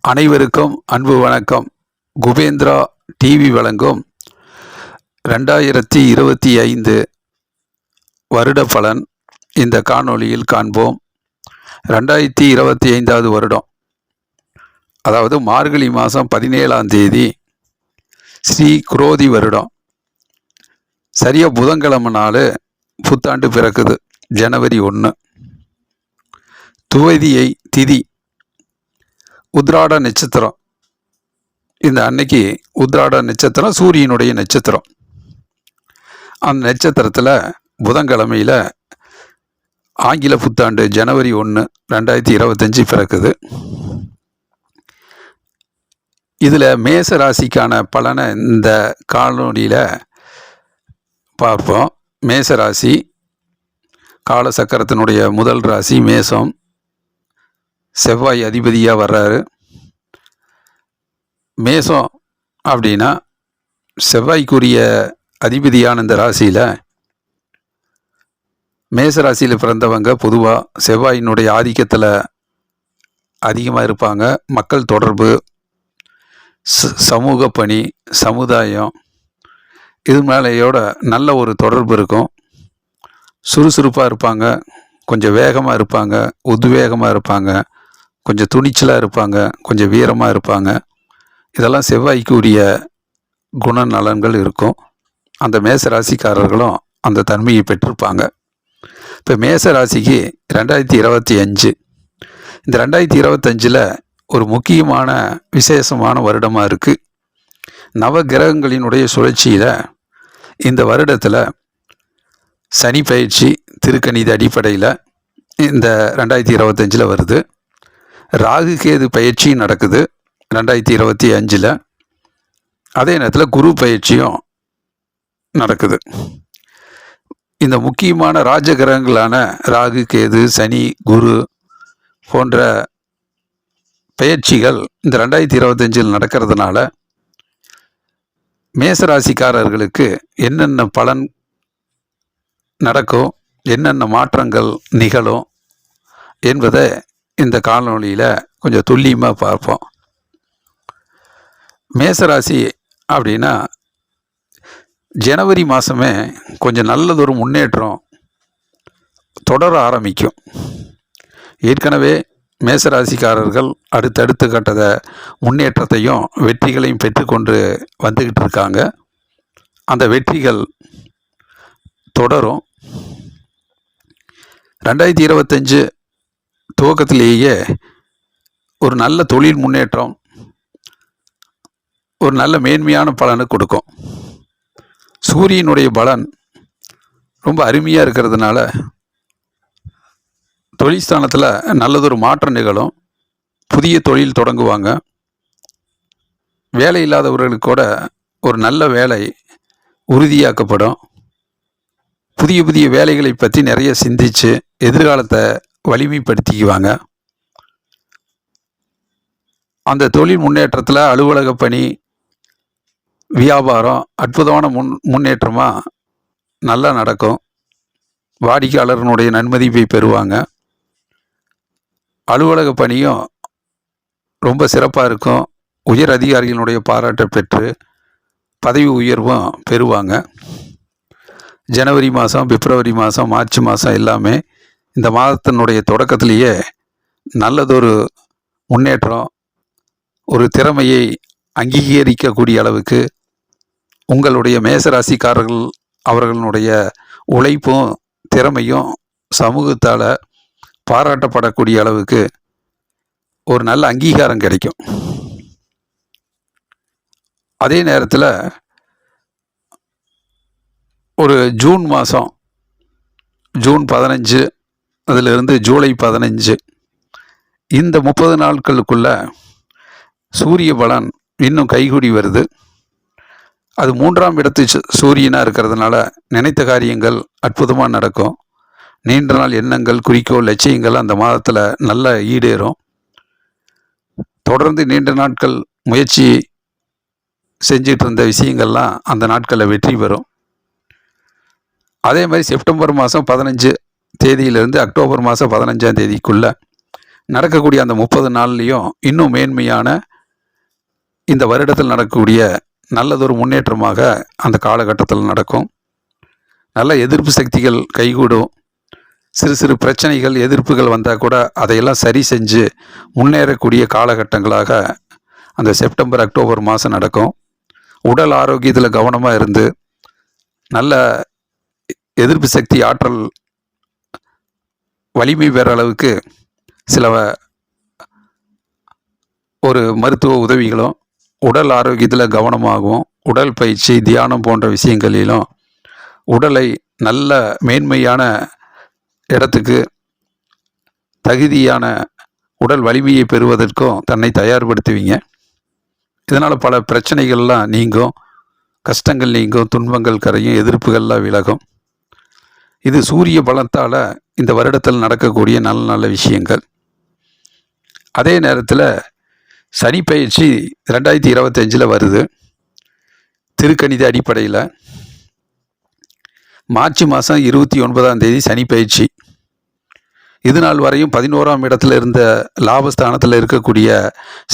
அனைவருக்கும் அன்பு வணக்கம். குபேந்திரா டிவி வழங்கும் 2025 வருட பலன் இந்த காணொளியில் காண்போம். 2025வது வருடம், அதாவது மார்கழி மாதம் 17ஆம் தேதி, ஸ்ரீ குரோதி வருடம். சரியா புதன்கிழமை நாள் புத்தாண்டு பிறக்குது. ஜனவரி 1. துவதியை திதி உத்ராட நட்சத்திரம். இந்த அன்னைக்கு உத்ராட நட்சத்திரம் சூரியனுடைய நட்சத்திரம். அந்த நட்சத்திரத்தில் புதன்கிழமையில் ஆங்கில புத்தாண்டு ஜனவரி 1, 2025 பிறக்குது. இதில் மேச ராசிக்கான பலனை இந்த காணொளியில் பார்ப்போம். மேச ராசி காலசக்கரத்தினுடைய முதல் ராசி மேசம். செவ்வாய் அதிபதியாக வர்றாரு. மேசம் அப்படின்னா செவ்வாய்க்குரிய அதிபதியான இந்த ராசியில், மேச ராசியில் பிறந்தவங்க பொதுவாக செவ்வாயினுடைய ஆதிக்கத்தில் அதிகமாக இருப்பாங்க. மக்கள் தொடர்பு, சமூக பணி, சமுதாயம், இது மேலேயோட நல்ல ஒரு தொடர்பு இருக்கும். சுறுசுறுப்பாக இருப்பாங்க, கொஞ்சம் வேகமாக இருப்பாங்க, உத்வேகமாக இருப்பாங்க, கொஞ்சம் துணிச்சலாக இருப்பாங்க, கொஞ்சம் வீரமாக இருப்பாங்க. இதெல்லாம் செவ்வாய்க்கு உரிய குணநலன்கள் இருக்கும். அந்த மேச ராசிக்காரர்களும் அந்த தன்மையை பெற்றிருப்பாங்க. இப்போ மேச ராசிக்கு 2025, இந்த 2025ல் ஒரு முக்கியமான விசேஷமான வருடமாக இருக்குது. நவ கிரகங்களினுடைய சுழற்சியில் இந்த வருடத்தில் சனி பயிற்சி திருக்கணித அடிப்படையில் இந்த 2025ல் வருது. ராகு கேது பயிற்சி நடக்குது 2025ல். அதே நேரத்தில் குரு பயிற்சியும் நடக்குது. இந்த முக்கியமான ராஜ கிரகங்களான ராகு கேது சனி குரு போன்ற பயிற்சிகள் இந்த 2025ல் நடக்கிறதுனால மேசராசிக்காரர்களுக்கு என்னென்ன பலன் நடக்கும், என்னென்ன மாற்றங்கள் நிகழும் என்பதை இந்த காணொளியில் கொஞ்சம் துல்லியமாக பார்ப்போம். மேசராசி அப்படின்னா ஜனவரி மாதமே கொஞ்சம் நல்லதொரு முன்னேற்றம் தொடர ஆரம்பிக்கும். ஏற்கனவே மேசராசிக்காரர்கள் அடுத்தடுத்து கட்டத முன்னேற்றத்தையும் வெற்றிகளையும் பெற்றுக்கொண்டு வந்துக்கிட்டு இருக்காங்க. அந்த வெற்றிகள் தொடரும். 2025 துவக்கத்திலேயே ஒரு நல்ல தொழில் முன்னேற்றம், ஒரு நல்ல மேன்மையான பலனை கொடுக்கும். சூரியனுடைய பலன் ரொம்ப அருமையாக இருக்கிறதுனால தொழில் ஸ்தானத்தில் நல்லதொரு மாற்றம் நிகழும். புதிய தொழில் தொடங்குவாங்க. வேலை இல்லாதவர்களுக்கு கூட ஒரு நல்ல வேலை உறுதியாக்கப்படும். புதிய புதிய வேலைகளை பற்றி நிறைய சிந்தித்து எதிர்காலத்தை வலிமைப்படுத்திக்குவாங்க. அந்த தொழில் முன்னேற்றத்தில் அலுவலக பணி, வியாபாரம் அற்புதமான முன்னேற்றமாக நல்லா நடக்கும். வாடிக்கையாளர்களுடைய நன்மதிப்பை பெறுவாங்க. அலுவலக பணியும் ரொம்ப சிறப்பாக இருக்கும். உயர் அதிகாரிகளுடைய பாராட்டை பெற்று பதவி உயர்வும் பெறுவாங்க. ஜனவரி மாதம், பிப்ரவரி மாதம், மார்ச் மாதம் எல்லாமே இந்த மாதத்தினுடைய தொடக்கத்திலேயே நல்லதொரு முன்னேற்றம், ஒரு திறமையை அங்கீகரிக்கக்கூடிய அளவுக்கு உங்களுடைய மேசராசிக்காரர்கள் அவர்களுடைய உழைப்பும் திறமையும் சமூகத்தால் பாராட்டப்படக்கூடிய அளவுக்கு ஒரு நல்ல அங்கீகாரம் கிடைக்கும். அதே நேரத்தில் ஒரு ஜூன் மாதம், ஜூன் 15 அதிலிருந்து ஜூலை 15, இந்த 30 நாட்களுக்குள்ள சூரிய பலன் இன்னும் கைகூடி வருது. அது 3ஆம் இடத்து சூரியனாக இருக்கிறதுனால நினைத்த காரியங்கள் அற்புதமாக நடக்கும். நீண்ட நாள் எண்ணங்கள், குறிக்கோள், லட்சியங்கள் அந்த மாதத்தில் நல்ல ஈடேறும். தொடர்ந்து நீண்ட நாட்கள் முயற்சி செஞ்சிட்டு இருந்த விஷயங்கள்லாம் அந்த நாட்களில் வெற்றி பெறும். அதே மாதிரி செப்டம்பர் மாதம் 15 தேதியிலிருந்து அக்டோபர் மாதம் 15ஆம் தேதிக்குள்ள நடக்கக்கூடிய அந்த 30 நாள்லேயும் இன்னும் மேன்மையான இந்த வருடத்தில் நடக்கக்கூடிய நல்லதொரு முன்னேற்றமாக அந்த காலகட்டத்தில் நடக்கும். நல்ல எதிர்ப்பு சக்திகள் கைகூடும். சிறு சிறு பிரச்சனைகள் எதிர்ப்புகள் வந்தால் கூட அதையெல்லாம் சரி செஞ்சு முன்னேறக்கூடிய காலகட்டங்களாக அந்த செப்டம்பர் அக்டோபர் மாதம் நடக்கும். உடல் ஆரோக்கியத்தில் கவனமாக இருந்து நல்ல எதிர்ப்பு சக்தி ஆற்றல் வலிமை பெற அளவுக்கு சில ஒரு மருத்துவ உதவிகளும், உடல் ஆரோக்கியத்தில் கவனமாகவும், உடல் பயிற்சி தியானம் போன்ற விஷயங்களிலும் உடலை நல்ல மேன்மையான இடத்துக்கு தகுதியான உடல் வலிமையை பெறுவதற்கும் தன்னை தயார்படுத்துவீங்க. இதனால் பல பிரச்சனைகள்லாம் நீங்கும், கஷ்டங்கள் நீங்கும், துன்பங்கள் கரையும், எதிர்ப்புகள்லாம் விலகும். இது சூரிய பலத்தால் இந்த வருடத்தில் நடக்கக்கூடிய நல்ல நல்ல விஷயங்கள். அதே நேரத்தில் சனி பயிற்சி 2025 வருது. திருக்கணித அடிப்படையில் மார்ச் மாதம் 29ஆம் தேதி சனி பயிற்சி. இது நாள் வரையும் 11ஆம் இடத்துல இருந்த லாபஸ்தானத்தில் இருக்கக்கூடிய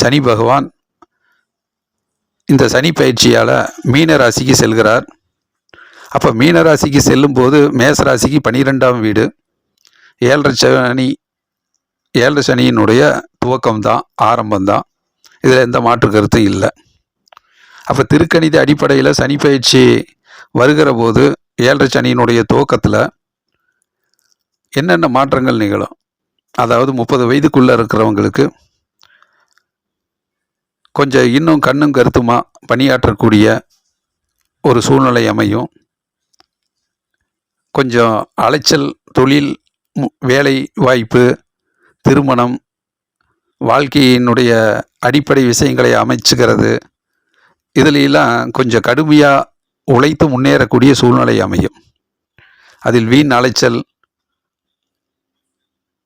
சனி பகவான் இந்த சனி பயிற்சியால் மீன ராசிக்கு செல்கிறார். அப்போ மீன ராசிக்கு செல்லும்போது மேச ராசிக்கு 12ஆம் வீடு, 7 சனியினுடைய துவக்கம்தான், ஆரம்பம்தான். இதில் எந்த மாற்று கருத்தும் இல்லை. அப்போ திருக்கணித அடிப்படையில் சனி பயிற்சி வருகிற போது 7 சனியினுடைய துவக்கத்தில் என்னென்ன மாற்றங்கள் நிகழும்? அதாவது 30 வயதுக்குள்ளே இருக்கிறவங்களுக்கு கொஞ்சம் இன்னும் கண்ணும் கருத்துமா பணியாற்றக்கூடிய ஒரு சூழ்நிலை அமையும். கொஞ்சம் அலைச்சல், தொழில், வேலை வாய்ப்பு, திருமணம், வாழ்க்கையினுடைய அடிப்படை விஷயங்களை அமைச்சுக்கிறது, இதிலெல்லாம் கொஞ்சம் கடுமையாக உழைத்து முன்னேறக்கூடிய சூழ்நிலை அமையும். அதில் வீண் அலைச்சல்,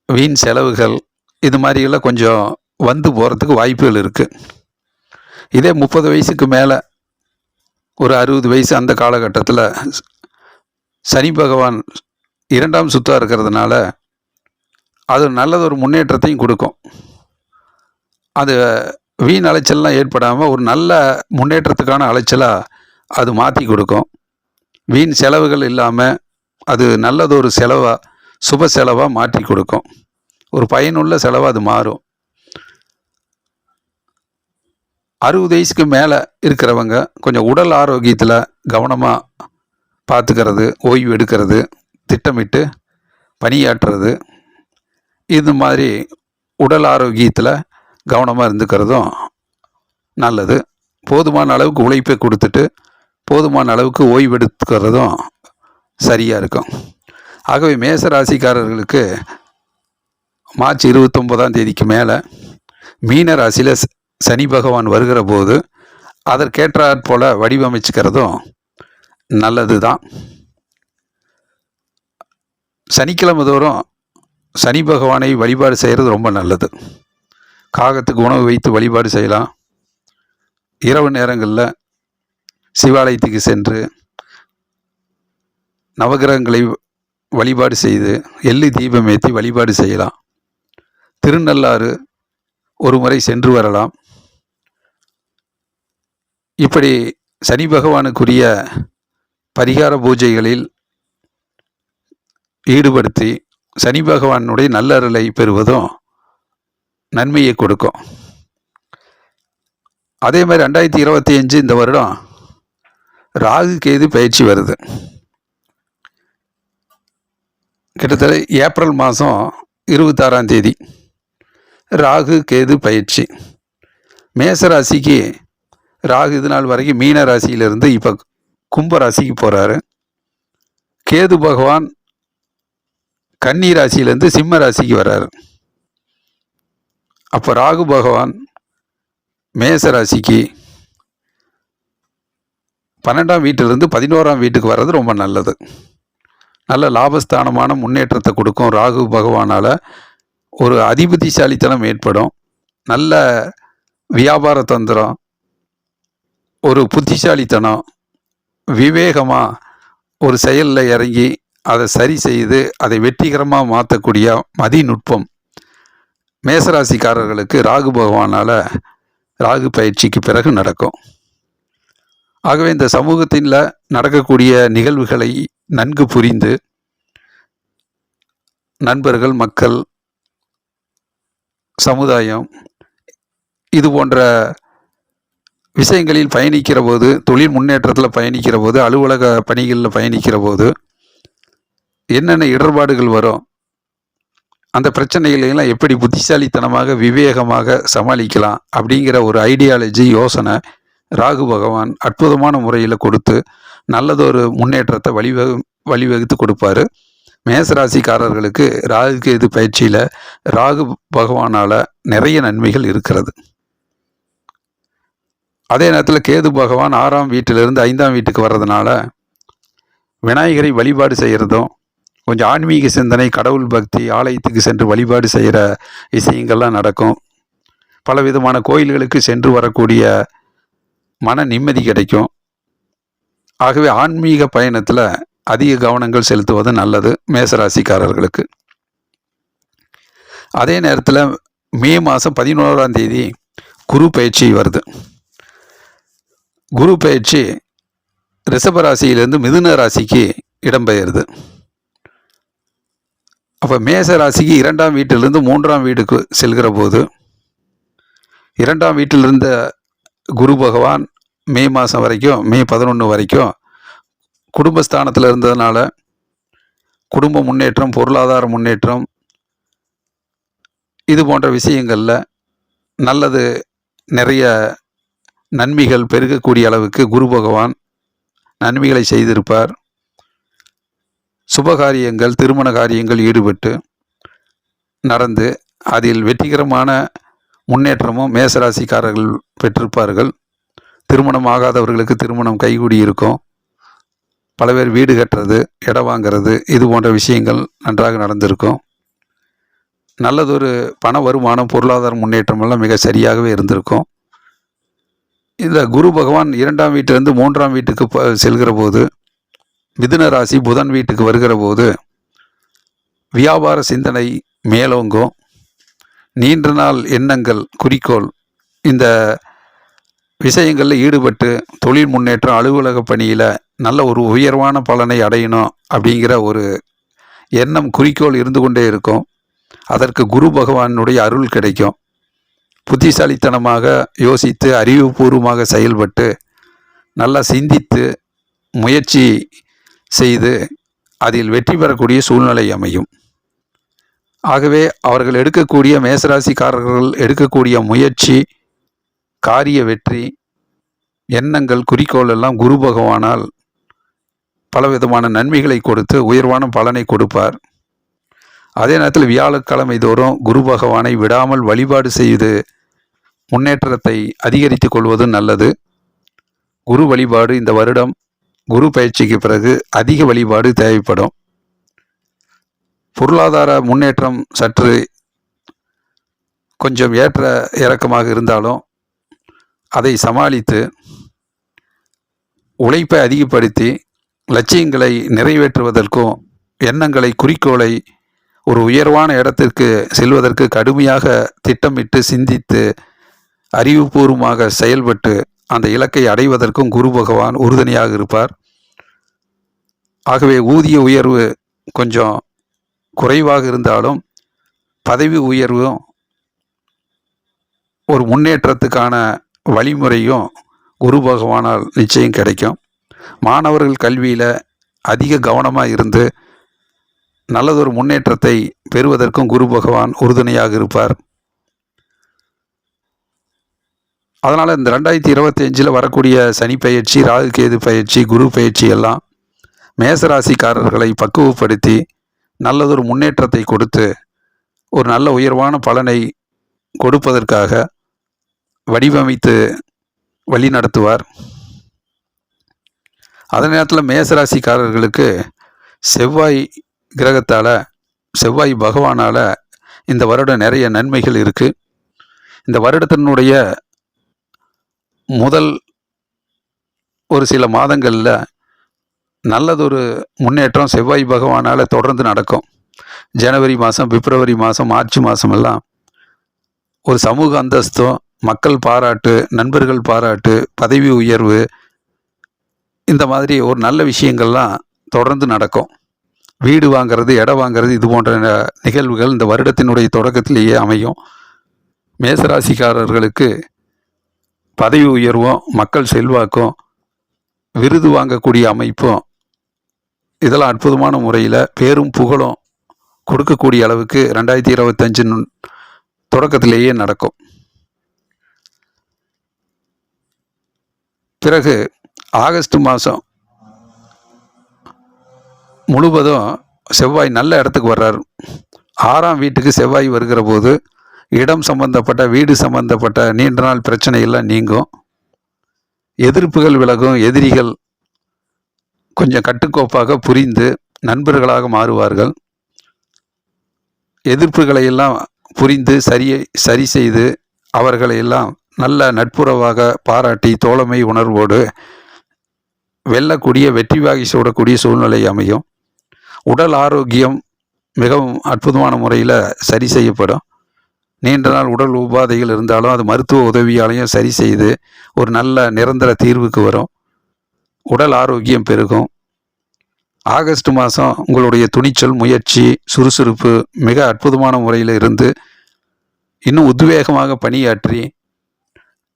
வீண் செலவுகள், இது மாதிரியெல்லாம் கொஞ்சம் வந்து போகிறதுக்கு வாய்ப்புகள் இருக்குது. இதே 30 வயசுக்கு மேலே ஒரு 60 வயசு அந்த காலகட்டத்தில் சனி பகவான் 2ஆம் சுத்தாக இருக்கிறதுனால அது நல்லதொரு முன்னேற்றத்தையும் கொடுக்கும். அது வீண் அலைச்சல்லாம் ஏற்படாமல் ஒரு நல்ல முன்னேற்றத்துக்கான அலைச்சலாக அது மாற்றி கொடுக்கும். வீண் செலவுகள் இல்லாமல் அது நல்லதொரு செலவாக, சுப செலவாக மாற்றி கொடுக்கும். ஒரு பயனுள்ள செலவாக அது மாறும். 60 வயசுக்கு மேலே இருக்கிறவங்க கொஞ்சம் உடல் ஆரோக்கியத்தில் கவனமாக பார்த்துக்கிறது, ஓய்வு எடுக்கிறது, திட்டமிட்டு பணியாற்றுறது, இது மாதிரி உடல் ஆரோக்கியத்தில் கவனமாக இருந்துக்கிறதும் நல்லது. போதுமான அளவுக்கு உழைப்பை கொடுத்துட்டு போதுமான அளவுக்கு ஓய்வு எடுத்துக்கிறதும் சரியாக இருக்கும். ஆகவே மேச ராசிக்காரர்களுக்கு மார்ச் 29ஆம் தேதிக்கு மேலே மீன ராசியில் சனி பகவான் வருகிற போது அதற்கேற்றாற் போல் வடிவமைச்சுக்கிறதும் நல்லது தான். சனிக்கிழமை தோறும் சனி பகவானை வழிபாடு செய்கிறது ரொம்ப நல்லது. காகத்துக்கு உணவு வைத்து வழிபாடு செய்யலாம். இரவு நேரங்களில் சிவாலயத்துக்கு சென்று நவகிரகங்களை வழிபாடு செய்து எள்ளு தீபம் ஏற்றி வழிபாடு செய்யலாம். திருநள்ளாறு ஒரு முறை சென்று வரலாம். இப்படி சனி பகவானுக்குரிய பரிகார பூஜைகளில் ஈடுபடுத்தி சனி பகவானுடைய நல்லருளை பெறுவதும் நன்மையை கொடுக்கும். அதே மாதிரி 2025 இந்த வருடம் ராகு கேது பயிற்சி வருது. கிட்டத்தட்ட ஏப்ரல் மாதம் 26ஆம் தேதி ராகு கேது பயிற்சி. மேசராசிக்கு ராகு இது நாள் வரைக்கும் மீன ராசியிலிருந்து இப்போ கும்ப ராசிக்கு போகிறாரு. கேது பகவான் கன்னி ராசியிலேருந்து சிம்ம ராசிக்கு வர்றாரு. அப்போ ராகு பகவான் மேச ராசிக்கு 12ஆம் வீட்டிலிருந்து 11ஆம் வீட்டுக்கு வர்றது ரொம்ப நல்லது. நல்ல லாபஸ்தானமான முன்னேற்றத்தை கொடுக்கும். ராகு பகவானால் ஒரு அதிபுத்திசாலித்தனம் ஏற்படும். நல்ல வியாபார தந்திரம், ஒரு புத்திசாலித்தனம், விவேகமாக ஒரு செயலில் இறங்கி அதை சரி செய்து அதை வெற்றிகரமாக மாற்றக்கூடிய மதிநுட்பம், மேசராசிக்காரர்களுக்கு ராகு பகவானால் ராகு பயிற்சிக்கு பிறகு நடக்கும். ஆகவே இந்த சமூகத்தில் நடக்கக்கூடிய நிகழ்வுகளை நன்கு புரிந்து நண்பர்கள், மக்கள், சமுதாயம் இது போன்ற விஷயங்களில் பயணிக்கிற போது, தொழில் முன்னேற்றத்தில் பயணிக்கிற போது, அலுவலக பணிகளில் பயணிக்கிற போது என்னென்ன இடர்பாடுகள் வரும், அந்த பிரச்சனைகளெல்லாம் எப்படி புத்திசாலித்தனமாக விவேகமாக சமாளிக்கலாம் அப்படிங்கிற ஒரு ஐடியாலஜி, யோசனை ராகு பகவான் அற்புதமான முறையில் கொடுத்து நல்லதொரு முன்னேற்றத்தை வழிவகுத்து கொடுப்பாரு. மேசராசிக்காரர்களுக்கு ராகு கேது பயிற்சியில் ராகு பகவானால் நிறைய நன்மைகள் இருக்கிறது. அதே நேரத்தில் கேது பகவான் 6ஆம் வீட்டிலிருந்து 5ஆம் வீட்டுக்கு வர்றதுனால விநாயகரை வழிபாடு செய்கிறதும், கொஞ்சம் ஆன்மீக சிந்தனை, கடவுள் பக்தி, ஆலயத்துக்கு சென்று வழிபாடு செய்கிற விஷயங்கள்லாம் நடக்கும். பலவிதமான கோயில்களுக்கு சென்று வரக்கூடிய மன நிம்மதி கிடைக்கும். ஆகவே ஆன்மீக பயணத்தில் அதிக கவனங்கள் செலுத்துவது நல்லது மேசராசிக்காரர்களுக்கு. அதே நேரத்தில் மே மாதம் 11ஆம் தேதி குரு பயிற்சி வருது. குரு பயிற்சி ரிஷபராசியிலிருந்து மிதுன ராசிக்கு இடம்பெயருது. அப்போ மேச ராசிக்கு 2ஆம் வீட்டிலிருந்து 3ஆம் வீட்டுக்கு செல்கிற போது 2ஆம் வீட்டிலிருந்த குரு பகவான் மே மாதம் வரைக்கும், மே 11 வரைக்கும் குடும்பஸ்தானத்தில் இருந்ததுனால குடும்ப முன்னேற்றம், பொருளாதார முன்னேற்றம் இது போன்ற விஷயங்களில் நல்லது, நிறைய நன்மைகள் பெருகக்கூடிய அளவுக்கு குரு பகவான் நன்மைகளை செய்திருப்பார். சுபகாரியங்கள், திருமண காரியங்கள் ஈடுபட்டு நடந்து அதில் வெற்றிகரமான முன்னேற்றமும் மேசராசிக்காரர்கள் பெற்றிருப்பார்கள். திருமணம் ஆகாதவர்களுக்கு திருமணம் கைகூடி இருக்கும். பல பேர் வீடு கட்டுறது, இடம் வாங்கிறது இது போன்ற விஷயங்கள் நன்றாக நடந்திருக்கும். நல்லதொரு பண வருமானம், பொருளாதார முன்னேற்றம் எல்லாம் மிக சரியாகவே இருந்திருக்கும். இந்த குரு பகவான் 2ஆம் வீட்டிலிருந்து 3ஆம் வீட்டுக்கு செல்கிற போது, மிதுன ராசி புதன் வீட்டுக்கு வருகிற போது வியாபார சிந்தனை மேலோங்கும். நீண்ட நாள் எண்ணங்கள், குறிக்கோள், இந்த விஷயங்களில் ஈடுபட்டு தொழில் முன்னேற்றம், அலுவலக பணியில் நல்ல ஒரு உயர்வான பலனை அடையணும் அப்படிங்கிற ஒரு எண்ணம், குறிக்கோள் இருந்து கொண்டே இருக்கும். அதற்கு குரு பகவானுடைய அருள் கிடைக்கும். புத்திசாலித்தனமாக யோசித்து அறிவுபூர்வமாக செயல்பட்டு நல்லா சிந்தித்து முயற்சி செய்து அதில் வெற்றி பெறக்கூடிய சூழ்நிலை அமையும். ஆகவே அவர்கள் எடுக்கக்கூடிய, மேசராசிக்காரர்கள் எடுக்கக்கூடிய முயற்சி, காரிய வெற்றி, எண்ணங்கள், குறிக்கோள் எல்லாம் குரு பகவானால் பலவிதமான நன்மைகளை கொடுத்து உயர்வான பலனை கொடுப்பார். அதே நேரத்தில் வியாழக்கிழமை தோறும் குரு பகவானை விடாமல் வழிபாடு செய்து முன்னேற்றத்தை அதிகரித்து கொள்வது நல்லது. குரு வழிபாடு இந்த வருடம் குரு பயிற்சிக்கு பிறகு அதிக வழிபாடு தேவைப்படும். பொருளாதார முன்னேற்றம் சற்று கொஞ்சம் ஏற்ற இறக்கமாக இருந்தாலும் அதை சமாளித்து உழைப்பை அதிகப்படுத்தி லட்சியங்களை நிறைவேற்றுவதற்கும், எண்ணங்களை, குறிக்கோளை ஒரு உயர்வான இடத்திற்கு செல்வதற்கு கடுமையாக திட்டமிட்டு சிந்தித்து அறிவுபூர்வமாக செயல்பட்டு அந்த இலக்கை அடைவதற்கும் குரு பகவான் உறுதுணையாக இருப்பார். ஆகவே ஊதிய உயர்வு கொஞ்சம் குறைவாக இருந்தாலும் பதவி உயர்வும் ஒரு முன்னேற்றத்துக்கான வழிமுறையும் குரு பகவானால் நிச்சயம் கிடைக்கும். மாணவர்கள் கல்வியில் அதிக கவனமாக இருந்து நல்லதொரு முன்னேற்றத்தை பெறுவதற்கும் குரு பகவான் உறுதுணையாக இருப்பார். அதனால் இந்த 2025 வரக்கூடிய சனி பயிற்சி, ராகு கேது பயிற்சி, குரு பயிற்சி எல்லாம் மேசராசிக்காரர்களை பக்குவப்படுத்தி நல்லதொரு முன்னேற்றத்தை கொடுத்து ஒரு நல்ல உயர்வான பலனை கொடுப்பதற்காக வடிவமைத்து வழி நடத்துவார். அதே நேரத்தில் மேசராசிக்காரர்களுக்கு செவ்வாய் கிரகத்தால், செவ்வாய் பகவானால் இந்த வருடம் நிறைய நன்மைகள் இருக்குது. இந்த வருடத்தினுடைய முதல் ஒரு சில மாதங்களில் நல்லதொரு முன்னேற்றம் செவ்வாய் பகவானால் தொடர்ந்து நடக்கும். ஜனவரி மாதம், பிப்ரவரி மாதம், மார்ச் மாதம் எல்லாம் ஒரு சமூக அந்தஸ்தும், மக்கள் பாராட்டு, நண்பர்கள் பாராட்டு, பதவி உயர்வு, இந்த மாதிரி ஒரு நல்ல விஷயங்கள்லாம் தொடர்ந்து நடக்கும். வீடு வாங்கிறது, இடம் வாங்கிறது, இது போன்ற நிகழ்வுகள் இந்த வருடத்தினுடைய தொடக்கத்திலேயே அமையும். மேசராசிக்காரர்களுக்கு பதவி உயர்வும், மக்கள் செல்வாக்கும், விருது வாங்கக்கூடிய அமைப்பும், இதெல்லாம் அற்புதமான முறையில் பேரும் புகழும் கொடுக்கக்கூடிய அளவுக்கு 2025 தொடக்கத்திலேயே நடக்கும். பிறகு ஆகஸ்ட் மாதம் முழுவதும் செவ்வாய் நல்ல இடத்துக்கு வர்றார். 6ஆம் வீட்டுக்கு செவ்வாய் வருகிற போது இடம் சம்பந்தப்பட்ட, வீடு சம்பந்தப்பட்ட நீண்ட நாள் பிரச்சனைகள்லாம் நீங்கும். எதிர்ப்புகள் விலகும். எதிரிகள் கொஞ்சம் கட்டுக்கோப்பாக புரிந்து நண்பர்களாக மாறுவார்கள். எதிர்ப்புகளை எல்லாம் புரிந்து சரி செய்து அவர்களை எல்லாம் நல்ல நட்புறவாக பாராட்டி தோழமை உணர்வோடு வெல்லக்கூடிய, வெற்றி வாகி சூடக்கூடிய சூழ்நிலை அமையும். உடல் ஆரோக்கியம் மிகவும் அற்புதமான முறையில் சரி செய்யப்படும். நீண்ட நாள் உடல் உபாதைகள் இருந்தாலும் அது மருத்துவ உதவியாலையும் சரி செய்து ஒரு நல்ல நிரந்தர தீர்வுக்கு வரும். உடல் ஆரோக்கியம் பெருகும். ஆகஸ்ட் மாதம் உங்களுடைய துணிச்சல், முயற்சி, சுறுசுறுப்பு மிக அற்புதமான முறையில் இருந்து இன்னும் உத்வேகமாக பணியாற்றி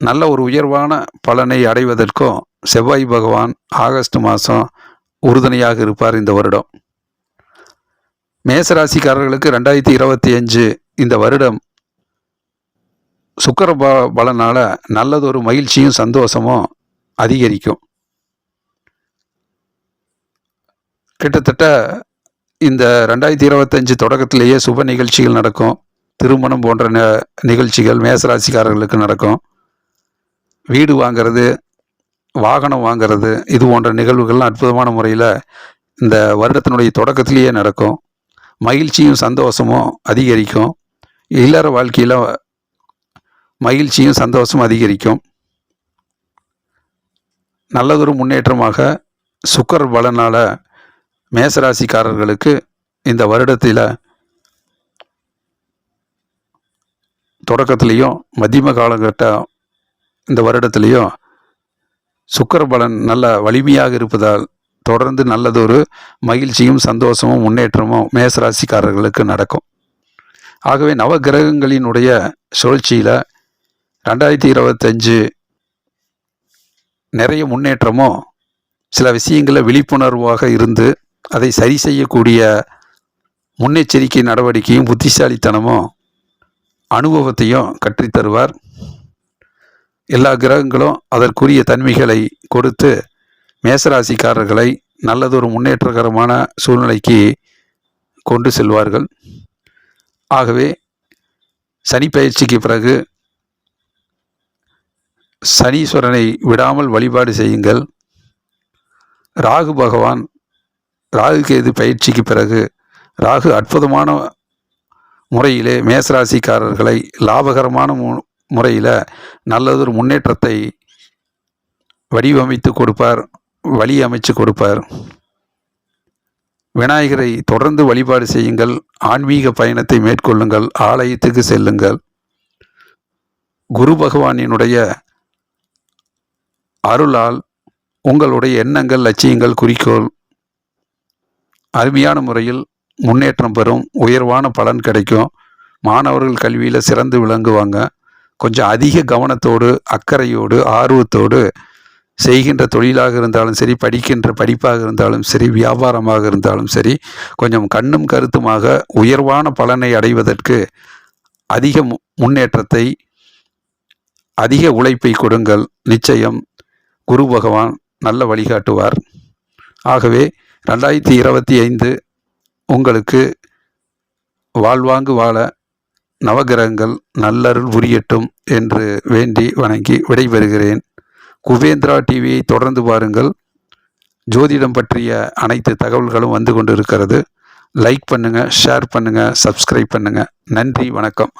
நல்ல ஒரு உயர்வான பலனை அடைவதற்கும் செவ்வாய் பகவான் ஆகஸ்ட் மாதம் உறுதுணையாக இருப்பார் இந்த வருடம். மேசராசிக்காரர்களுக்கு 2025 இந்த வருடம் சுக்கிர பலனால் நல்லதொரு மகிழ்ச்சியும் சந்தோஷமும் அதிகரிக்கும். கிட்டத்தட்ட இந்த 2025 தொடக்கத்திலேயே சுப நிகழ்ச்சிகள் நடக்கும். திருமணம் போன்ற நிகழ்ச்சிகள் மேசராசிக்காரர்களுக்கு நடக்கும். வீடு வாங்கிறது, வாகனம் வாங்கிறது, இது போன்ற நிகழ்வுகள்லாம் அற்புதமான முறையில் இந்த வருடத்தினுடைய தொடக்கத்திலேயே நடக்கும். மகிழ்ச்சியும் சந்தோஷமும் அதிகரிக்கும். இல்லற வாழ்க்கையில் மகிழ்ச்சியும் சந்தோஷமும் அதிகரிக்கும். நல்லதொரு முன்னேற்றமாக சுக்கிர பலனால் மேசராசிக்காரர்களுக்கு இந்த வருடத்தில் தொடக்கத்திலையும் மத்தியம காலகட்டம் இந்த வருடத்திலையும் சுக்கிர பலன் நல்ல வலிமையாக இருப்பதால் தொடர்ந்து நல்லதொரு மகிழ்ச்சியும் சந்தோஷமும் முன்னேற்றமும் மேசராசிக்காரர்களுக்கு நடக்கும். ஆகவே நவ கிரகங்களினுடைய சுழற்சியில் 2025 நிறைய முன்னேற்றமும், சில விஷயங்களில் விழிப்புணர்வாக இருந்து அதை சரி செய்யக்கூடிய முன்னெச்சரிக்கை நடவடிக்கையும், புத்திசாலித்தனமும், அனுபவத்தையும் கற்றுத்தருவார். எல்லா கிரகங்களும் அதற்குரிய தன்மைகளை கொடுத்து மேசராசிக்காரர்களை நல்லதொரு முன்னேற்றகரமான சூழ்நிலைக்கு கொண்டு செல்வார்கள். ஆகவே சனி பயிற்சிக்கு பிறகு சனீஸ்வரனை விடாமல் வழிபாடு செய்யுங்கள். ராகு பகவான், ராகு கேது பயிற்சிக்கு பிறகு ராகு அற்புதமான முறையிலே மேசராசிக்காரர்களை லாபகரமான முறையில் நல்லதொரு முன்னேற்றத்தை வடிவமைத்து கொடுப்பார், வழி அமைச்சு கொடுப்பார். விநாயகரை தொடர்ந்து வழிபாடு செய்யுங்கள். ஆன்மீக பயணத்தை மேற்கொள்ளுங்கள். ஆலயத்துக்கு செல்லுங்கள். குரு பகவானினுடைய அருளால் உங்களுடைய எண்ணங்கள், லட்சியங்கள், குறிக்கோள் அருமையான முறையில் முன்னேற்றம் பெறும். உயர்வான பலன் கிடைக்கும். மாணவர்கள் கல்வியில் சிறந்து விளங்குவாங்க. கொஞ்சம் அதிக கவனத்தோடு, அக்கறையோடு, ஆர்வத்தோடு செய்கின்ற தொழிலாக இருந்தாலும் சரி, படிக்கின்ற படிப்பாக இருந்தாலும் சரி, வியாபாரமாக இருந்தாலும் சரி, கொஞ்சம் கண்ணும் கருத்துமாக உயர்வான பலனை அடைவதற்கு அதிக முன்னேற்றத்தை, அதிக உழைப்பை கொடுங்கள். நிச்சயம் குரு பகவான் நல்ல வழிகாட்டுவார். ஆகவே 2025 உங்களுக்கு வாழ்வாங்கு வாழ நவகிரகங்கள் நல்லருள் புரியட்டும் என்று வேண்டி வணங்கி விடைபெறுகிறேன். குபேந்திரா டிவியை தொடர்ந்து பாருங்கள். ஜோதிடம் பற்றிய அனைத்து தகவல்களும் வந்து கொண்டு இருக்கிறது. லைக் பண்ணுங்கள், ஷேர் பண்ணுங்கள், சப்ஸ்கிரைப் பண்ணுங்கள். நன்றி, வணக்கம்.